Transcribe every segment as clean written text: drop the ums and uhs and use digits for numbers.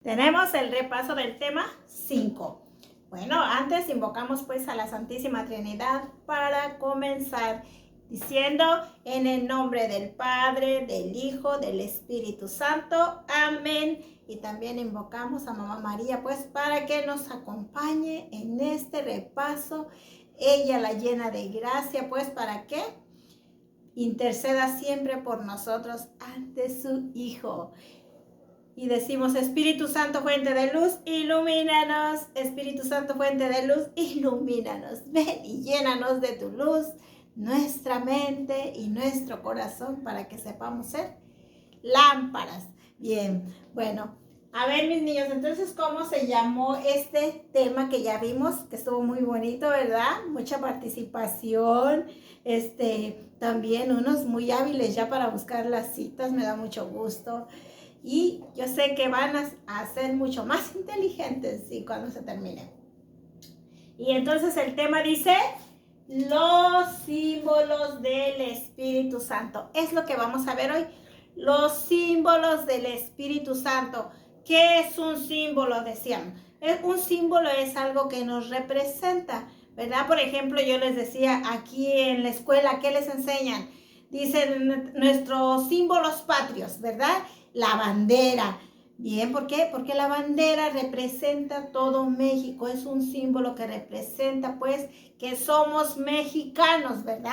Tenemos el repaso del tema 5. Bueno, antes invocamos pues a la Santísima Trinidad para comenzar diciendo en el nombre del Padre, del Hijo, del Espíritu Santo. Amén. Y también invocamos a Mamá María pues para que nos acompañe en este repaso. Ella la llena de gracia pues para que interceda siempre por nosotros ante su Hijo. Y decimos, Espíritu Santo, fuente de luz, ilumínanos. Espíritu Santo, fuente de luz, ilumínanos. Ven y llénanos de tu luz, nuestra mente y nuestro corazón para que sepamos ser lámparas. Bien, bueno, a ver mis niños, entonces, ¿cómo se llamó este tema que ya vimos? Que estuvo muy bonito, ¿verdad? Mucha participación, también unos muy hábiles ya para buscar las citas, me da mucho gusto. Y yo sé que van a ser mucho más inteligentes, ¿sí? Cuando se termine. Y entonces el tema dice, los símbolos del Espíritu Santo. Es lo que vamos a ver hoy. Los símbolos del Espíritu Santo. ¿Qué es un símbolo? Decían. Un símbolo es algo que nos representa, ¿verdad? Por ejemplo, yo les decía aquí en la escuela, ¿qué les enseñan? Dicen nuestros símbolos patrios, ¿verdad? La bandera. Bien, ¿por qué? Porque la bandera representa todo México, es un símbolo que representa pues que somos mexicanos, ¿verdad?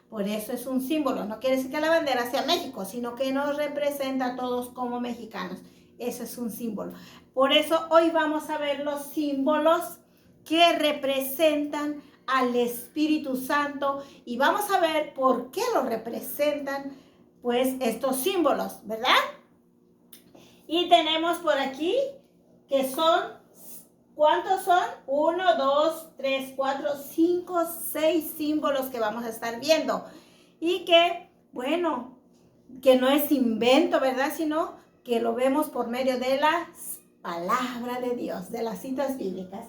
Por eso es un símbolo, no quiere decir que la bandera sea México, sino que nos representa a todos como mexicanos. Eso es un símbolo. Por eso hoy vamos a ver los símbolos que representan al Espíritu Santo y vamos a ver por qué lo representan pues estos símbolos, ¿verdad? Y tenemos por aquí que son, ¿cuántos son? 1, 2, 3, 4, 5, 6 símbolos que vamos a estar viendo. Y que, bueno, que no es invento, ¿verdad? Sino que lo vemos por medio de la palabra de Dios, de las citas bíblicas.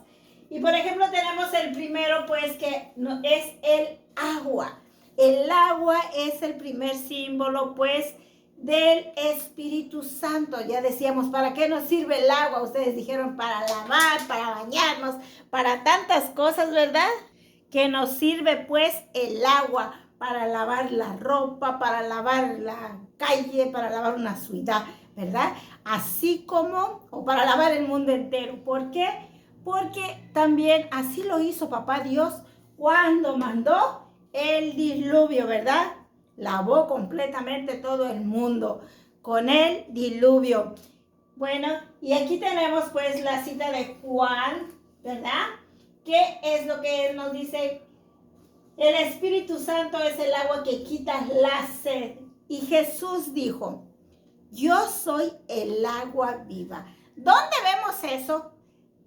Y por ejemplo tenemos el primero, pues, que es el agua. El agua es el primer símbolo, pues, del Espíritu Santo. Ya decíamos, ¿para qué nos sirve el agua? Ustedes dijeron para lavar, para bañarnos, para tantas cosas, ¿verdad? Que nos sirve pues el agua para lavar la ropa, para lavar la calle, para lavar una ciudad, ¿verdad? Así como, o para lavar el mundo entero. ¿Por qué? Porque también así lo hizo Papá Dios cuando mandó el diluvio, ¿verdad? Lavó completamente todo el mundo con el diluvio. Bueno, y aquí tenemos pues la cita de Juan, ¿verdad? ¿Qué es lo que él nos dice? El Espíritu Santo es el agua que quita la sed. Y Jesús dijo, yo soy el agua viva. ¿Dónde vemos eso?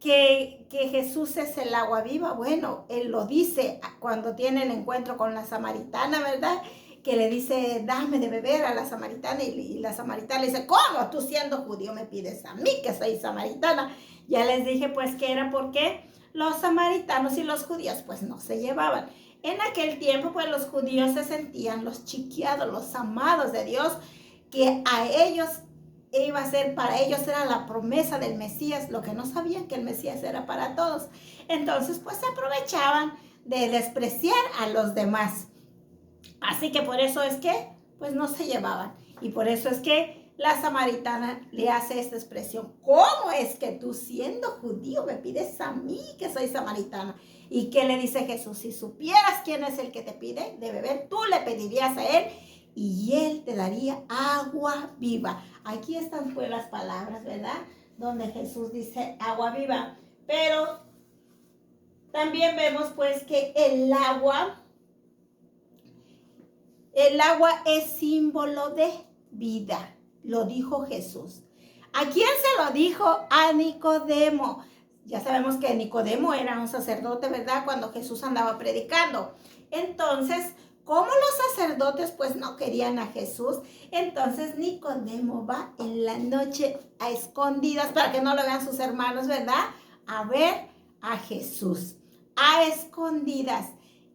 Que Jesús es el agua viva. Bueno, él lo dice cuando tiene el encuentro con la samaritana, ¿verdad? Que le dice, dame de beber a la samaritana, y la samaritana le dice, ¿cómo? Tú siendo judío me pides a mí que soy samaritana. Ya les dije pues que era porque los samaritanos y los judíos pues no se llevaban. En aquel tiempo pues los judíos se sentían los chiqueados, los amados de Dios, que a ellos iba a ser, para ellos era la promesa del Mesías, lo que no sabían que el Mesías era para todos. Entonces pues se aprovechaban de despreciar a los demás. Así que por eso es que pues no se llevaban. Y por eso es que la samaritana le hace esta expresión. ¿Cómo es que tú siendo judío me pides a mí que soy samaritana? ¿Y qué le dice Jesús? Si supieras quién es el que te pide de beber, tú le pedirías a él y él te daría agua viva. Aquí están pues las palabras, ¿verdad? Donde Jesús dice agua viva. Pero también vemos pues que el agua es símbolo de vida, lo dijo Jesús. ¿A quién se lo dijo? A Nicodemo. Ya sabemos que Nicodemo era un sacerdote, ¿verdad? Cuando Jesús andaba predicando. Entonces, como los sacerdotes pues no querían a Jesús, entonces Nicodemo va en la noche a escondidas para que no lo vean sus hermanos, ¿verdad? A ver a Jesús, a escondidas,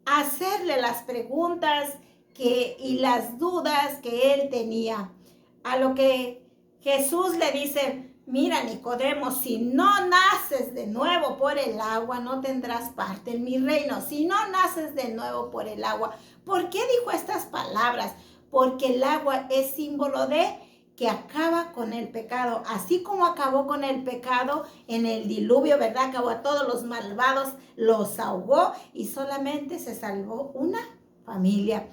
a hacerle las preguntas y las dudas que él tenía. A lo que Jesús le dice, mira, Nicodemo, si no naces de nuevo por el agua, no tendrás parte en mi reino. Si no naces de nuevo por el agua, ¿por qué dijo estas palabras? Porque el agua es símbolo de que acaba con el pecado. Así como acabó con el pecado en el diluvio, ¿verdad? Acabó a todos los malvados, los ahogó y solamente se salvó una familia.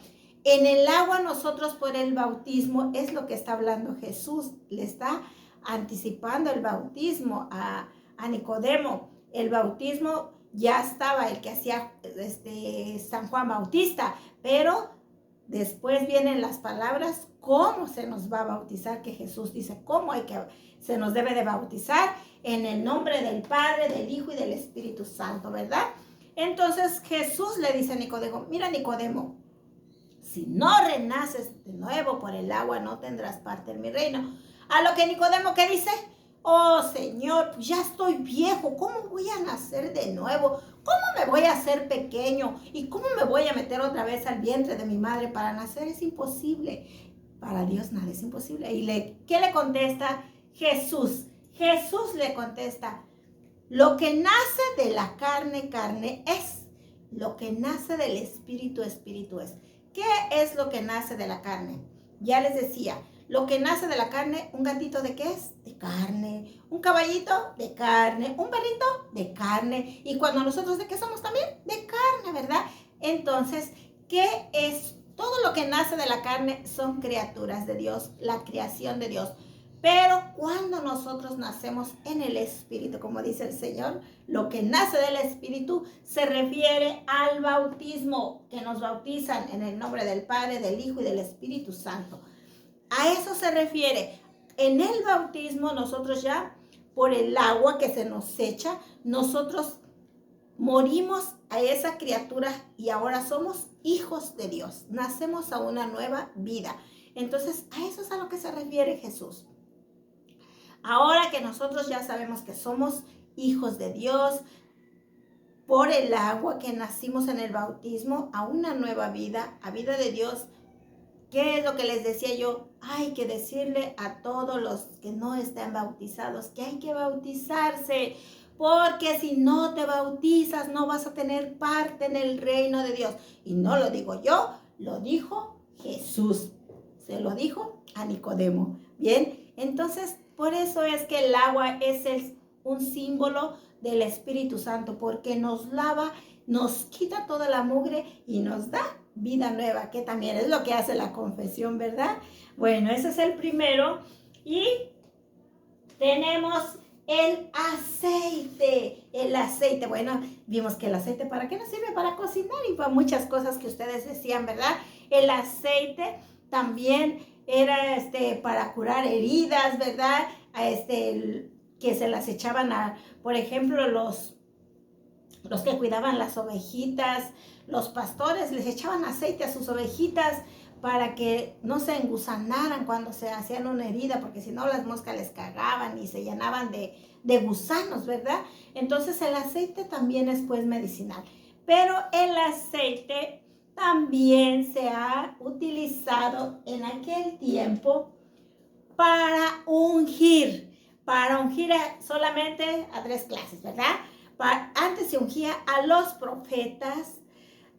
En el agua nosotros por el bautismo, es lo que está hablando Jesús, le está anticipando el bautismo a Nicodemo. El bautismo ya estaba, el que hacía San Juan Bautista, pero después vienen las palabras, cómo se nos va a bautizar, que Jesús dice, se nos debe de bautizar en el nombre del Padre, del Hijo y del Espíritu Santo, ¿verdad? Entonces Jesús le dice a Nicodemo, mira Nicodemo, si no renaces de nuevo por el agua, no tendrás parte en mi reino. A lo que Nicodemo, ¿qué dice? Oh Señor, pues ya estoy viejo, ¿cómo voy a nacer de nuevo? ¿Cómo me voy a hacer pequeño? ¿Y cómo me voy a meter otra vez al vientre de mi madre para nacer? Es imposible. Para Dios nada es imposible. ¿Qué le contesta Jesús? Jesús le contesta, lo que nace de la carne, carne es. Lo que nace del espíritu, espíritu es. ¿Qué es lo que nace de la carne? Ya les decía, lo que nace de la carne, un gatito ¿de qué es? De carne. Un caballito de carne. Un perrito de carne. Y cuando nosotros ¿de qué somos también? De carne, ¿verdad? Entonces, ¿qué es? Todo lo que nace de la carne son criaturas de Dios, la creación de Dios. Pero cuando nosotros nacemos en el Espíritu, como dice el Señor, lo que nace del Espíritu se refiere al bautismo, que nos bautizan en el nombre del Padre, del Hijo y del Espíritu Santo. A eso se refiere. En el bautismo nosotros ya, por el agua que se nos echa, nosotros morimos a esa criatura y ahora somos hijos de Dios. Nacemos a una nueva vida. Entonces, a eso es a lo que se refiere Jesús. Ahora que nosotros ya sabemos que somos hijos de Dios, por el agua que nacimos en el bautismo, a una nueva vida, a vida de Dios. ¿Qué es lo que les decía yo? Hay que decirle a todos los que no están bautizados que hay que bautizarse, porque si no te bautizas no vas a tener parte en el reino de Dios. Y no lo digo yo, lo dijo Jesús. Se lo dijo a Nicodemo. Bien, entonces por eso es que el agua es un símbolo del Espíritu Santo, porque nos lava, nos quita toda la mugre y nos da vida nueva, que también es lo que hace la confesión, ¿verdad? Bueno, ese es el primero. Y tenemos el aceite. El aceite, bueno, vimos que el aceite, ¿para qué nos sirve? Para cocinar y para muchas cosas que ustedes decían, ¿verdad? El aceite también era para curar heridas, ¿verdad? Que se las echaban por ejemplo, los que cuidaban las ovejitas, los pastores les echaban aceite a sus ovejitas para que no se engusanaran cuando se hacían una herida, porque si no las moscas les cagaban y se llenaban de gusanos, ¿verdad? Entonces el aceite también es pues medicinal. Pero el aceite también se ha utilizado en aquel tiempo para ungir solamente a 3 clases, ¿verdad? Antes se ungía a los profetas,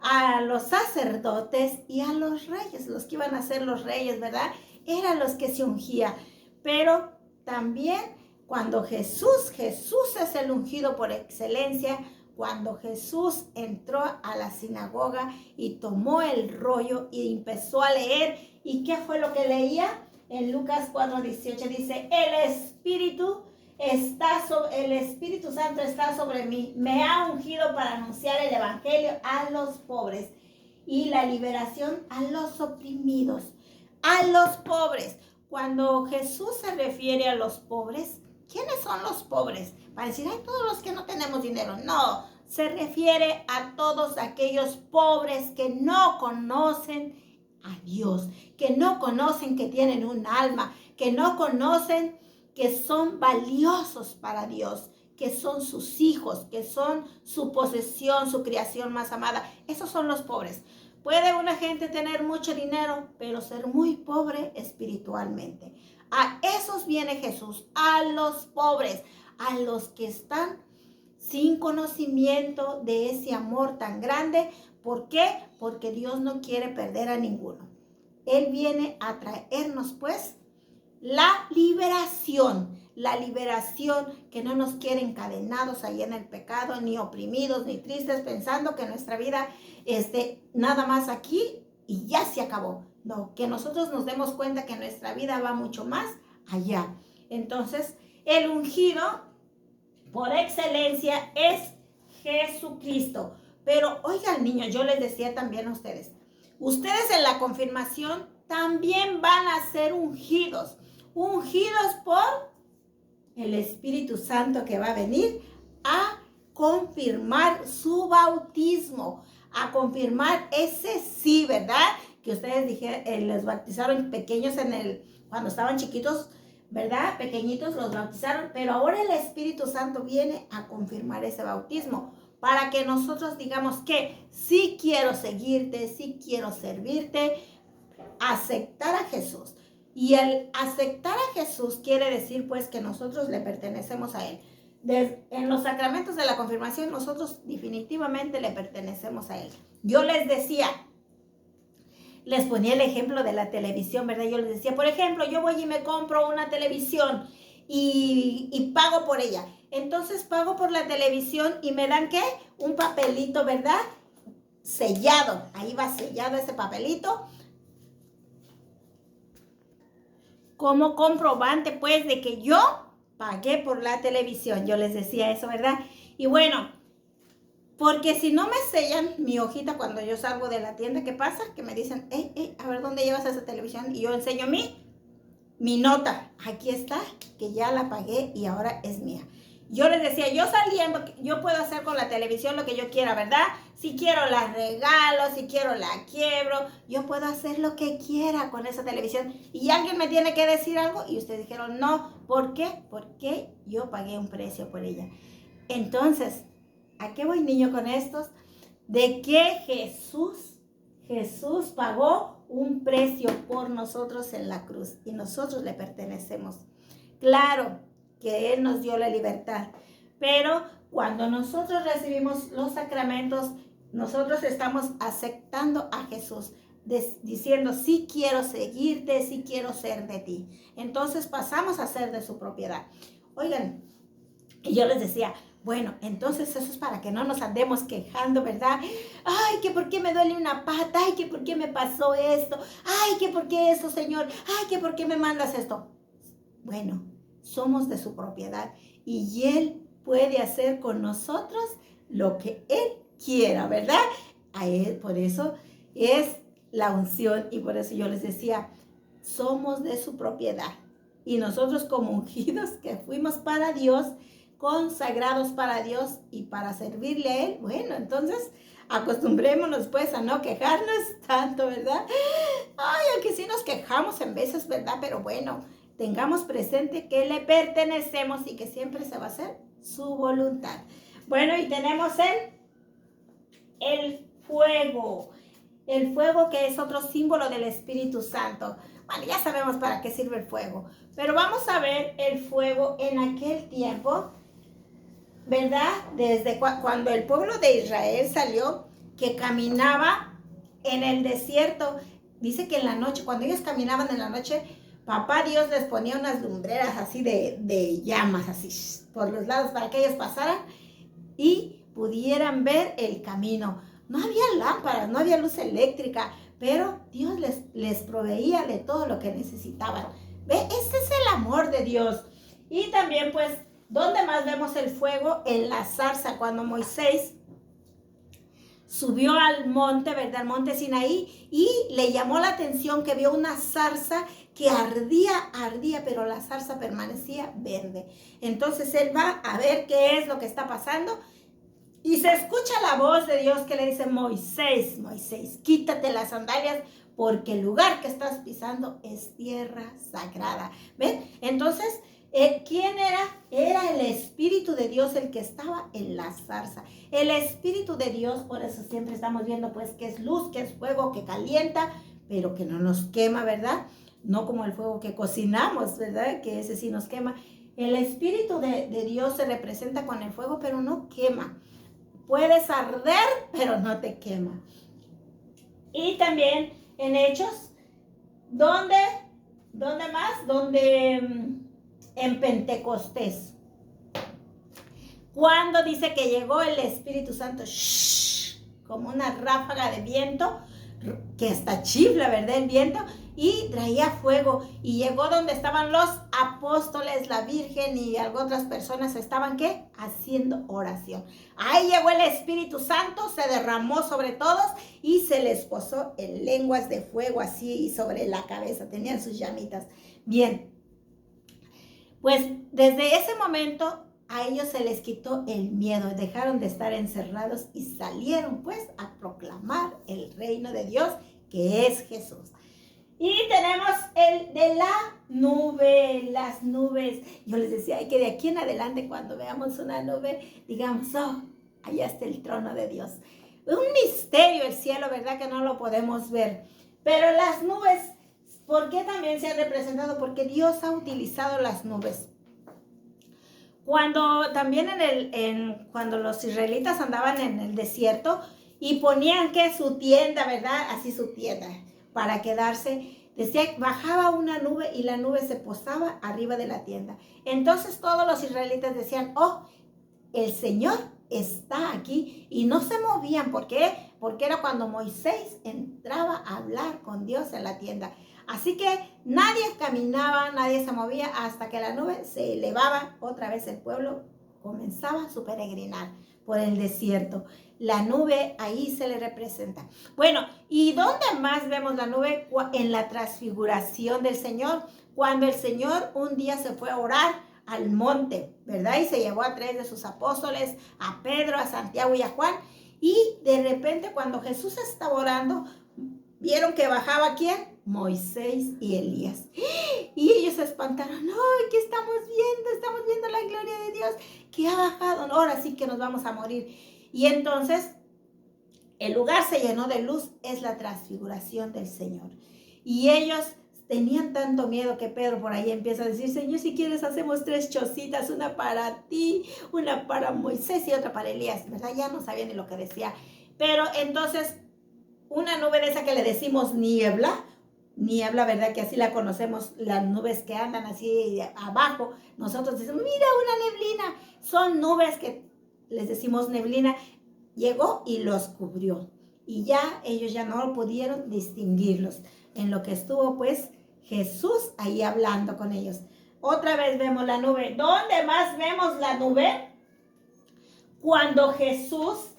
a los sacerdotes y a los reyes, los que iban a ser los reyes, ¿verdad? Eran los que se ungía. Pero también cuando Jesús es el ungido por excelencia, cuando Jesús entró a la sinagoga y tomó el rollo y empezó a leer, ¿y qué fue lo que leía? En Lucas 4:18 dice, el Espíritu Santo está sobre mí, me ha ungido para anunciar el evangelio a los pobres y la liberación a los oprimidos, a los pobres. Cuando Jesús se refiere a los pobres, ¿quiénes son los pobres? Para decir, ay, todos los que no tenemos dinero. No, se refiere a todos aquellos pobres que no conocen a Dios, que no conocen que tienen un alma, que no conocen que son valiosos para Dios, que son sus hijos, que son su posesión, su creación más amada. Esos son los pobres. Puede una gente tener mucho dinero, pero ser muy pobre espiritualmente. A esos viene Jesús, a los pobres, a los que están sin conocimiento de ese amor tan grande. ¿Por qué? Porque Dios no quiere perder a ninguno. Él viene a traernos pues la liberación que no nos quiere encadenados ahí en el pecado, ni oprimidos, ni tristes, pensando que nuestra vida nada más aquí y ya se acabó. No, que nosotros nos demos cuenta que nuestra vida va mucho más allá. Entonces, el ungido por excelencia es Jesucristo. Pero oigan, niños, yo les decía también a ustedes en la confirmación también van a ser ungidos por el Espíritu Santo, que va a venir a confirmar su bautismo, a confirmar ese sí, ¿verdad? Que ustedes dijeron, les bautizaron pequeños cuando estaban chiquitos, ¿verdad? Pequeñitos los bautizaron, pero ahora el Espíritu Santo viene a confirmar ese bautismo para que nosotros digamos que sí quiero seguirte, sí quiero servirte, aceptar a Jesús. Y el aceptar a Jesús quiere decir pues que nosotros le pertenecemos a Él. En los sacramentos de la confirmación nosotros definitivamente le pertenecemos a Él. Yo les decía, les ponía el ejemplo de la televisión, ¿verdad? Yo les decía, por ejemplo, yo voy y me compro una televisión y pago por ella. Entonces pago por la televisión y me dan, ¿qué? Un papelito, ¿verdad? Sellado. Ahí va sellado ese papelito. Como comprobante, pues, de que yo pagué por la televisión. Yo les decía eso, ¿verdad? Y bueno, porque si no me sellan mi hojita cuando yo salgo de la tienda, ¿qué pasa? Que me dicen, a ver, ¿dónde llevas esa televisión? Y yo enseño mi nota. Aquí está, que ya la pagué y ahora es mía. Yo les decía, yo saliendo, yo puedo hacer con la televisión lo que yo quiera, ¿verdad? Si quiero la regalo, si quiero la quiebro, yo puedo hacer lo que quiera con esa televisión. Y alguien me tiene que decir algo y ustedes dijeron, no, ¿por qué? Porque yo pagué un precio por ella. Entonces, ¿a qué voy, niño, con estos? De que Jesús pagó un precio por nosotros en la cruz y nosotros le pertenecemos. Claro que Él nos dio la libertad, pero cuando nosotros recibimos los sacramentos, nosotros estamos aceptando a Jesús, diciendo, sí quiero seguirte, sí quiero ser de ti. Entonces pasamos a ser de su propiedad. Oigan, y yo les decía, bueno, entonces eso es para que no nos andemos quejando, ¿verdad? Ay, que por qué me duele una pata, ay, que por qué me pasó esto, ay, que por qué eso, Señor, ay, que por qué me mandas esto. Bueno, somos de su propiedad y Él puede hacer con nosotros lo que Él quiera, ¿verdad? A Él, por eso es la unción y por eso yo les decía, somos de su propiedad y nosotros como ungidos que fuimos para Dios, consagrados para Dios y para servirle a Él, bueno, entonces acostumbrémonos pues a no quejarnos tanto, ¿verdad? Ay, aunque sí nos quejamos en veces, ¿verdad? Pero bueno, tengamos presente que le pertenecemos y que siempre se va a hacer su voluntad. Bueno, y tenemos el fuego. El fuego, que es otro símbolo del Espíritu Santo. Bueno, ya sabemos para qué sirve el fuego. Pero vamos a ver el fuego en aquel tiempo, ¿verdad? Desde cuando el pueblo de Israel salió, que caminaba en el desierto. Dice que en la noche, cuando ellos caminaban en la noche, Papá Dios les ponía unas lumbreras así de llamas, así por los lados, para que ellos pasaran y pudieran ver el camino. No había lámparas, no había luz eléctrica, pero Dios les proveía de todo lo que necesitaban. ¿Ve? Ese es el amor de Dios. Y también, pues, ¿dónde más vemos el fuego? En la zarza, cuando Moisés subió al monte, ¿verdad? Al monte Sinaí, y le llamó la atención que vio una zarza que ardía, pero la zarza permanecía verde. Entonces él va a ver qué es lo que está pasando y se escucha la voz de Dios que le dice, Moisés, Moisés, quítate las sandalias porque el lugar que estás pisando es tierra sagrada. ¿Ven? Entonces, ¿quién era? Era el Espíritu de Dios el que estaba en la zarza. El Espíritu de Dios, por eso siempre estamos viendo pues que es luz, que es fuego, que calienta, pero que no nos quema, ¿verdad? no como el fuego que cocinamos, ¿verdad? Que ese sí nos quema. El Espíritu de Dios se representa con el fuego, pero no quema. Puedes arder, pero no te quema. Y también en Hechos, ¿dónde más? Donde en Pentecostés. Cuando dice que llegó el Espíritu Santo, como una ráfaga de viento, que hasta chifla, ¿verdad? El viento, y traía fuego, y llegó donde estaban los apóstoles, la Virgen y otras personas estaban, ¿qué? Haciendo oración. Ahí llegó el Espíritu Santo, se derramó sobre todos y se les posó en lenguas de fuego así sobre la cabeza, tenían sus llamitas. Bien, pues desde ese momento a ellos se les quitó el miedo, dejaron de estar encerrados y salieron pues a proclamar el reino de Dios, que es Jesús. Y tenemos el de la nube, las nubes. Yo les decía, que de aquí en adelante cuando veamos una nube, digamos, oh, allá está el trono de Dios. Un misterio el cielo, ¿verdad? Que no lo podemos ver. Pero las nubes, ¿por qué también se han representado? Porque Dios ha utilizado las nubes. Cuando también cuando los israelitas andaban en el desierto y ponían que su tienda, ¿verdad? Así su tienda para quedarse, decía, bajaba una nube y la nube se posaba arriba de la tienda. Entonces todos los israelitas decían, oh, el Señor está aquí, y no se movían. ¿Por qué? Porque era cuando Moisés entraba a hablar con Dios en la tienda. Así que nadie caminaba, nadie se movía hasta que la nube se elevaba. Otra vez el pueblo comenzaba su peregrinar por el desierto. La nube ahí se le representa. Bueno, ¿y dónde más vemos la nube? En la transfiguración del Señor, cuando el Señor un día se fue a orar al monte, ¿verdad? Y se llevó a 3 de sus apóstoles, a Pedro, a Santiago y a Juan. Y de repente cuando Jesús estaba orando, ¿vieron que bajaba quién? Moisés y Elías. Y ellos se espantaron. ¡Ay, qué estamos viendo! Estamos viendo la gloria de Dios que ha bajado. Ahora sí que nos vamos a morir. Y entonces el lugar se llenó de luz. Es la transfiguración del Señor. Y ellos tenían tanto miedo que Pedro por ahí empieza a decir, Señor, si quieres hacemos 3 chocitas, una para ti, una para Moisés y otra para Elías, ¿verdad? Ya no sabía ni lo que decía. Pero entonces, una nube de esa que le decimos niebla, ¿verdad? Que así la conocemos, las nubes que andan así abajo. Nosotros decimos, mira, una neblina. Son nubes que les decimos neblina. Llegó y los cubrió. Y ya ellos ya no pudieron distinguirlos. En lo que estuvo pues Jesús ahí hablando con ellos. Otra vez vemos la nube. ¿Dónde más vemos la nube? Cuando Jesús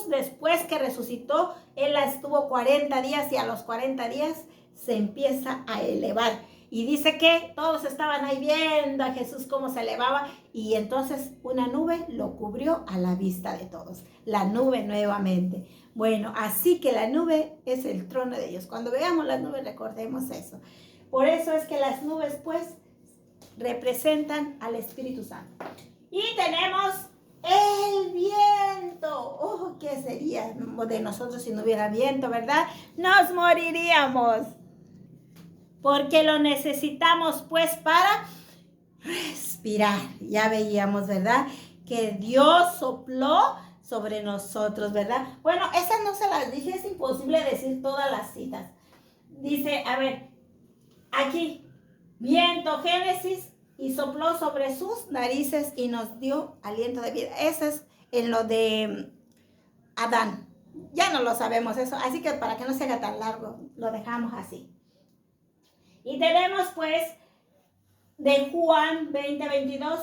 después que resucitó, Él estuvo 40 días y a los 40 días se empieza a elevar. Y dice que todos estaban ahí viendo a Jesús cómo se elevaba, y entonces una nube lo cubrió a la vista de todos. La nube nuevamente. Bueno, así que la nube es el trono de Dios. Cuando veamos las nubes recordemos eso. Por eso es que las nubes pues representan al Espíritu Santo. Y tenemos el viento. Oh, ¿qué sería de nosotros si no hubiera viento, verdad? Nos moriríamos. Porque lo necesitamos pues para respirar. Ya veíamos, ¿verdad? Que Dios sopló sobre nosotros, ¿verdad? Bueno, esas no se las dije, es imposible decir todas las citas. Dice, a ver, aquí, viento, Génesis, y sopló sobre sus narices y nos dio aliento de vida. Eso es en lo de Adán. Ya no lo sabemos eso, así que para que no se haga tan largo, lo dejamos así. Y tenemos pues de Juan 20:22,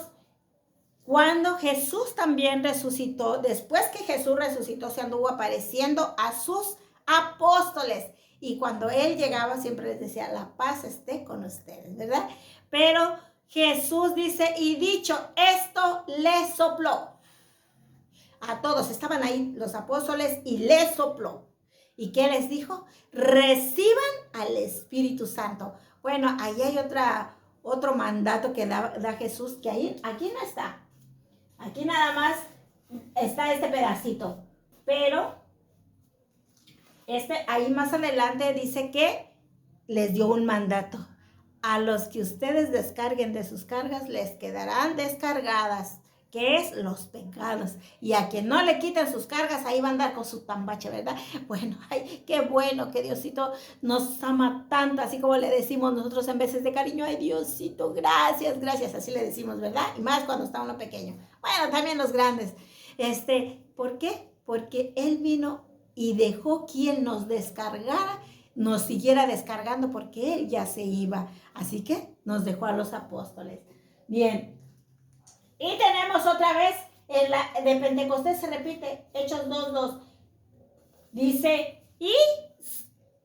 cuando Jesús también resucitó. Después que Jesús resucitó, se anduvo apareciendo a sus apóstoles. Y cuando Él llegaba, siempre les decía, la paz esté con ustedes, ¿verdad? Pero Jesús dice, y dicho esto, les sopló. A todos estaban ahí los apóstoles y les sopló. ¿Y qué les dijo? Reciban al Espíritu Santo. Bueno, ahí hay otro mandato que da Jesús, que aquí no está. Aquí nada más está este pedacito. Pero ahí más adelante dice que les dio un mandato. A los que ustedes descarguen de sus cargas, les quedarán descargadas, que es los pecados. Y a quien no le quiten sus cargas, ahí va a andar con su tambache, ¿verdad? Bueno, ay, qué bueno que Diosito nos ama tanto, así como le decimos nosotros en veces de cariño, ay, Diosito, gracias, gracias, así le decimos, ¿verdad? Y más cuando está uno pequeño. Bueno, también los grandes. ¿Por qué? Porque Él vino y dejó quien nos descargara, nos siguiera descargando, porque Él ya se iba. Así que nos dejó a los apóstoles. Bien. Y tenemos otra vez, de Pentecostés se repite, Hechos 2:2. Dice,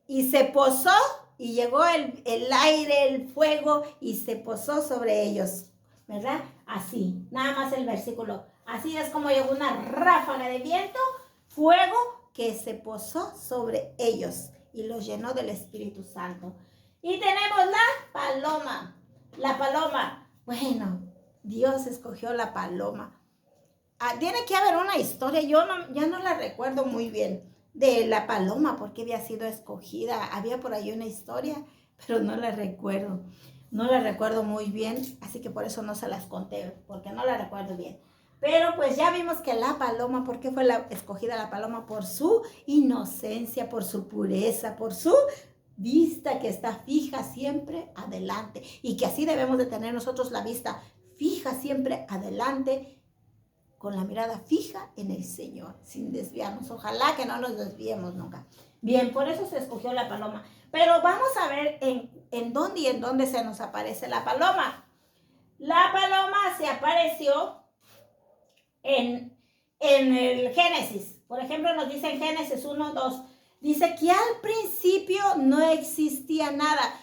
y se posó, y llegó el aire, el fuego, y se posó sobre ellos, ¿verdad? Así, nada más el versículo. Así es como llegó una ráfaga de viento, fuego, que se posó sobre ellos, y los llenó del Espíritu Santo. Y tenemos la paloma. La paloma, bueno, Dios escogió la paloma. Tiene que haber una historia, ya no la recuerdo muy bien, de la paloma, porque había sido escogida. Había por ahí una historia, pero no la recuerdo. No la recuerdo muy bien, así que por eso no se las conté, porque no la recuerdo bien. Pero pues ya vimos que la paloma, ¿por qué fue escogida la paloma? Por su inocencia, por su pureza, por su vista que está fija siempre adelante. Y que así debemos de tener nosotros la vista fija siempre adelante, con la mirada fija en el Señor, sin desviarnos. Ojalá que no nos desviemos nunca. Bien, por eso se escogió la paloma. Pero vamos a ver en dónde y en dónde se nos aparece la paloma. La paloma se apareció en el Génesis. Por ejemplo, nos dice en Génesis 1:2. Dice que al principio no existía nada.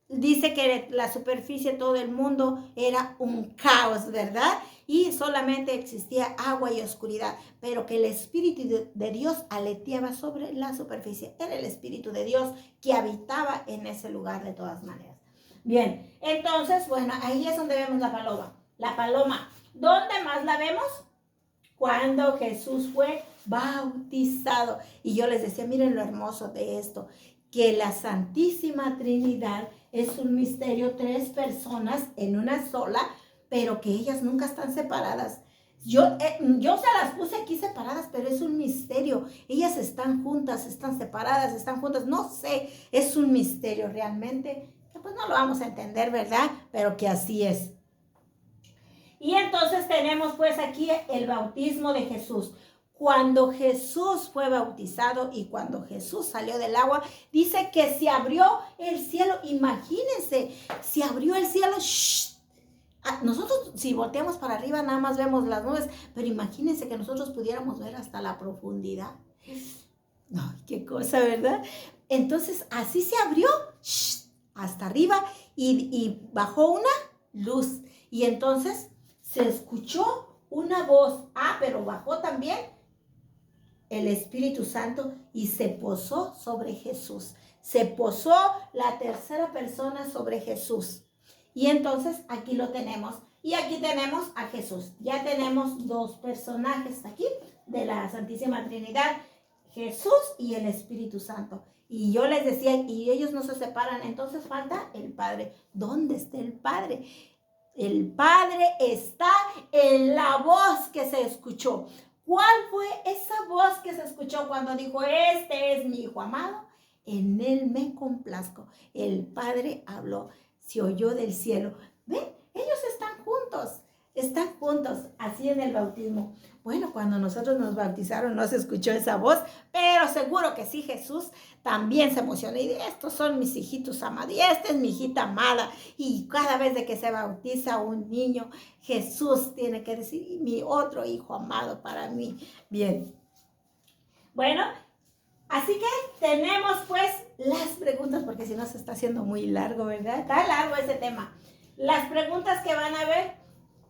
Dice que la superficie, todo el mundo era un caos, ¿verdad? Y solamente existía agua y oscuridad, pero que el Espíritu de Dios aleteaba sobre la superficie. Era el Espíritu de Dios que habitaba en ese lugar de todas maneras. Bien, entonces, bueno, ahí es donde vemos la paloma. La paloma, ¿dónde más la vemos? Cuando Jesús fue bautizado. Y yo les decía, miren lo hermoso de esto, que la Santísima Trinidad es un misterio, 3 personas en una sola, pero que ellas nunca están separadas. Yo se las puse aquí separadas, pero es un misterio. Ellas están juntas, están separadas, están juntas. No sé, es un misterio realmente. Pues no lo vamos a entender, ¿verdad? Pero que así es. Y entonces tenemos pues aquí el bautismo de Jesús. Cuando Jesús fue bautizado y cuando Jesús salió del agua, dice que se abrió el cielo. Imagínense, se abrió el cielo. ¡Shh! Nosotros si volteamos para arriba nada más vemos las nubes, pero imagínense que nosotros pudiéramos ver hasta la profundidad. No, qué cosa, ¿verdad? Entonces así se abrió hasta arriba y bajó una luz. Y entonces se escuchó una voz. Pero bajó también el Espíritu Santo y se posó sobre Jesús. Se posó la tercera persona sobre Jesús. Y entonces aquí lo tenemos. Y aquí tenemos a Jesús. Ya tenemos 2 personajes aquí de la Santísima Trinidad. Jesús y el Espíritu Santo. Y yo les decía, y ellos no se separan, entonces falta el Padre. ¿Dónde está el Padre? El Padre está en la voz que se escuchó. ¿Cuál fue esa voz que se escuchó cuando dijo, este es mi Hijo amado? En Él me complazco. El Padre habló, se oyó del cielo. ¿Ven? Ellos están juntos, así en el bautismo. Bueno, cuando nosotros nos bautizaron no se escuchó esa voz, pero seguro que sí, Jesús también se emocionó y dice, estos son mis hijitos amados y esta es mi hijita amada. Y cada vez de que se bautiza un niño, Jesús tiene que decir, mi otro hijo amado para mí. Bien. Bueno, así que tenemos pues las preguntas, porque si no se está haciendo muy largo, ¿verdad? Está largo ese tema. Las preguntas que van a ver.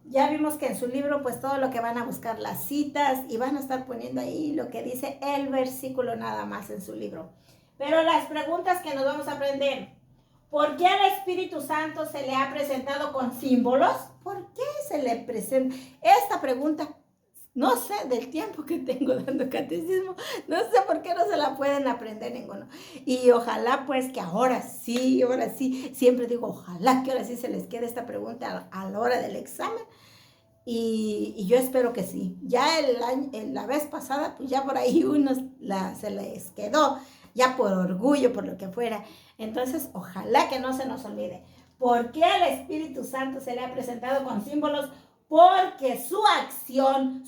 Ya vimos que en su libro, pues todo lo que van a buscar las citas y van a estar poniendo ahí lo que dice el versículo nada más en su libro. Pero las preguntas que nos vamos a aprender. ¿Por qué al Espíritu Santo se le ha presentado con símbolos? ¿Por qué se le presenta? Esta pregunta No sé del tiempo que tengo dando catecismo, no sé por qué no se la pueden aprender ninguno. Y ojalá pues que ahora sí, siempre digo, ojalá que ahora sí se les quede esta pregunta a la hora del examen. Y yo espero que sí. Ya la vez pasada, pues ya por ahí unos se les quedó, ya por orgullo, por lo que fuera. Entonces, ojalá que no se nos olvide. ¿Por qué al Espíritu Santo se le ha presentado con símbolos? Porque su acción,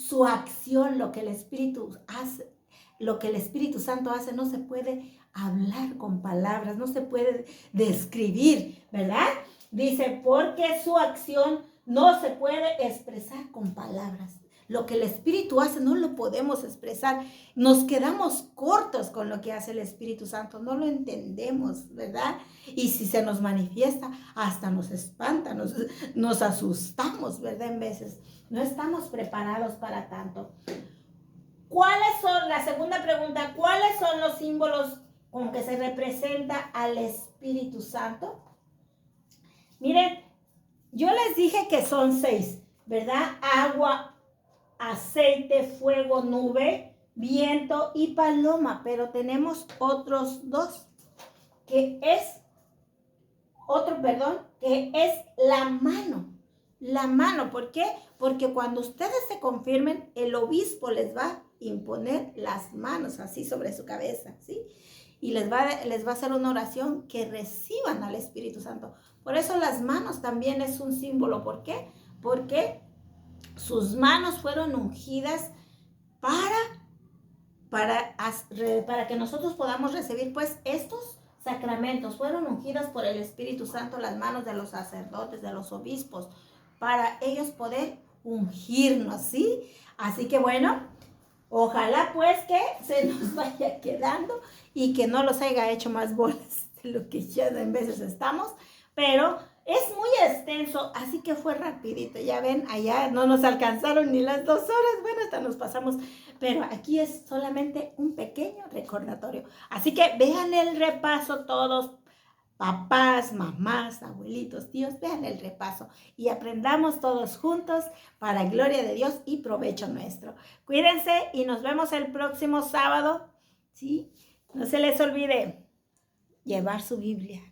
lo que el Espíritu hace, lo que el Espíritu Santo hace, no se puede hablar con palabras, no se puede describir, ¿verdad? Dice, porque su acción no se puede expresar con palabras. Lo que el Espíritu hace no lo podemos expresar. Nos quedamos cortos con lo que hace el Espíritu Santo. No lo entendemos, ¿verdad? Y si se nos manifiesta, hasta nos espanta, nos asustamos, ¿verdad? En veces no estamos preparados para tanto. ¿Cuáles son, la segunda pregunta, cuáles son los símbolos con que se representa al Espíritu Santo? Miren, yo les dije que son 6, ¿verdad? Agua, aceite, fuego, nube, viento y paloma, pero tenemos otros 2, que es la mano. La mano, ¿por qué? Porque cuando ustedes se confirmen, el obispo les va a imponer las manos así sobre su cabeza, ¿sí? Y les va a hacer una oración que reciban al Espíritu Santo. Por eso las manos también es un símbolo. ¿Por qué? Porque sus manos fueron ungidas para que nosotros podamos recibir pues estos sacramentos. Fueron ungidas por el Espíritu Santo las manos de los sacerdotes, de los obispos, para ellos poder ungirnos, ¿sí? Así que bueno, ojalá pues que se nos vaya quedando y que no los haya hecho más bolas de lo que ya en veces estamos, pero es muy extenso, así que fue rapidito. Ya ven, allá no nos alcanzaron ni las 2 horas, bueno, hasta nos pasamos, pero aquí es solamente un pequeño recordatorio. Así que vean el repaso todos, papás, mamás, abuelitos, tíos, vean el repaso y aprendamos todos juntos para gloria de Dios y provecho nuestro. Cuídense y nos vemos el próximo sábado, ¿sí? No se les olvide llevar su Biblia.